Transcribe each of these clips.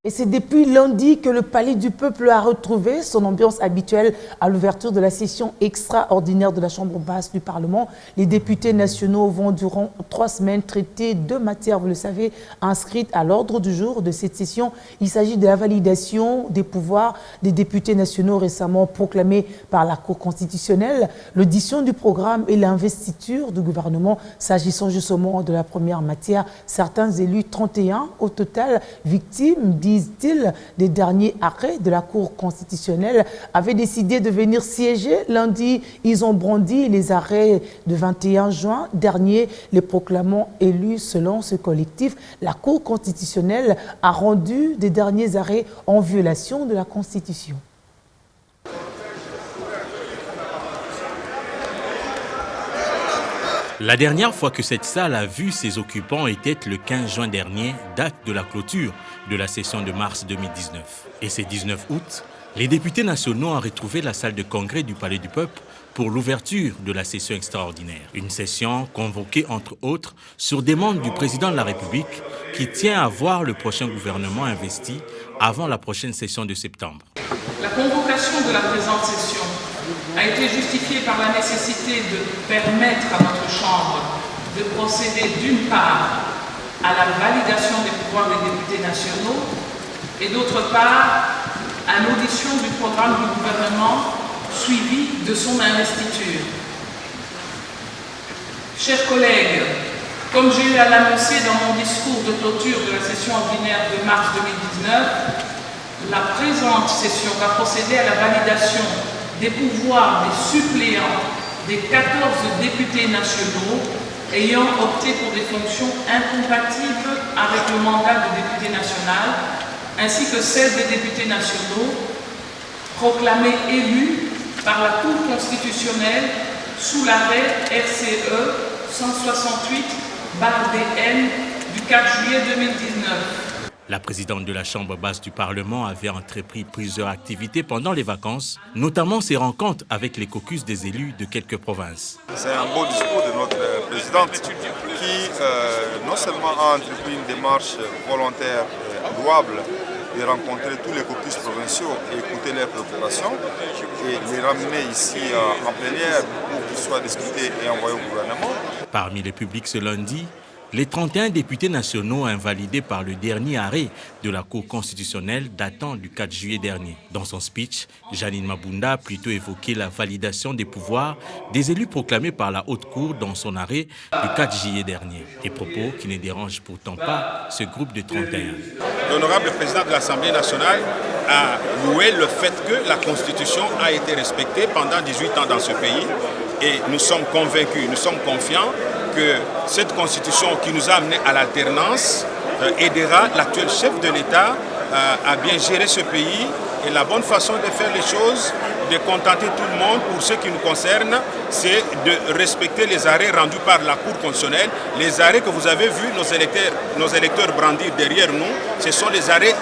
Et c'est depuis lundi que le Palais du Peuple a retrouvé son ambiance habituelle à l'ouverture de la session extraordinaire de la Chambre basse du Parlement. Les députés nationaux vont durant 3 semaines traiter 2 matières, vous le savez, inscrites à l'ordre du jour de cette session. Il s'agit de la validation des pouvoirs des députés nationaux récemment proclamés par la Cour constitutionnelle, l'audition du programme et l'investiture du gouvernement. S'agissant justement de la première matière, certains élus, 31 au total, victimes, disent-ils, des derniers arrêts de la Cour constitutionnelle, avaient décidé de venir siéger. Lundi, ils ont brandi les arrêts de 21 juin dernier, les proclamant élus selon ce collectif. La Cour constitutionnelle a rendu des derniers arrêts en violation de la Constitution. La dernière fois que cette salle a vu ses occupants était le 15 juin dernier, date de la clôture de la session de mars 2019. Et ce 19 août, les députés nationaux ont retrouvé la salle de congrès du Palais du Peuple pour l'ouverture de la session extraordinaire. Une session convoquée entre autres sur demande du président de la République qui tient à voir le prochain gouvernement investi avant la prochaine session de septembre. La convocation de la présente session a été justifiée par la nécessité de permettre à notre Chambre de procéder d'une part à la validation des pouvoirs des députés nationaux et d'autre part à l'audition du programme du gouvernement suivi de son investiture. Chers collègues, comme j'ai eu à l'annoncer dans mon discours de clôture de la session ordinaire de mars 2019, la présente session va procéder à la validation des pouvoirs des suppléants des 14 députés nationaux ayant opté pour des fonctions incompatibles avec le mandat de député national, ainsi que celles des députés nationaux proclamés élus par la Cour constitutionnelle sous l'arrêt RCE 168/DN du 4 juillet 2019. La présidente de la Chambre basse du Parlement avait entrepris plusieurs activités pendant les vacances, notamment ses rencontres avec les caucus des élus de quelques provinces. C'est un beau discours de notre présidente qui non seulement a entrepris une démarche volontaire et louable de rencontrer tous les caucus provinciaux et écouter leurs préoccupations et les ramener ici en plénière pour qu'ils soient discutés et envoyés au gouvernement. Parmi les publics ce lundi, les 31 députés nationaux invalidés par le dernier arrêt de la Cour constitutionnelle datant du 4 juillet dernier. Dans son speech, Janine Mabunda a plutôt évoqué la validation des pouvoirs des élus proclamés par la Haute Cour dans son arrêt du 4 juillet dernier. Des propos qui ne dérangent pourtant pas ce groupe de 31. L'honorable président de l'Assemblée nationale a loué le fait que la Constitution a été respectée pendant 18 ans dans ce pays et nous sommes convaincus, nous sommes confiants que cette constitution qui nous a amenés à l'alternance aidera l'actuel chef de l'État à bien gérer ce pays. Et la bonne façon de faire les choses, de contenter tout le monde, pour ce qui nous concerne, c'est de respecter les arrêts rendus par la Cour constitutionnelle. Les arrêts que vous avez vus nos électeurs brandir derrière nous, ce sont les arrêts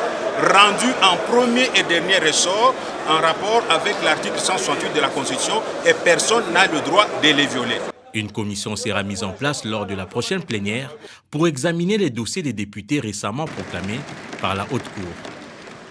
rendus en premier et dernier ressort en rapport avec l'article 168 de la Constitution et personne n'a le droit de les violer. Une commission sera mise en place lors de la prochaine plénière pour examiner les dossiers des députés récemment proclamés par la Haute Cour.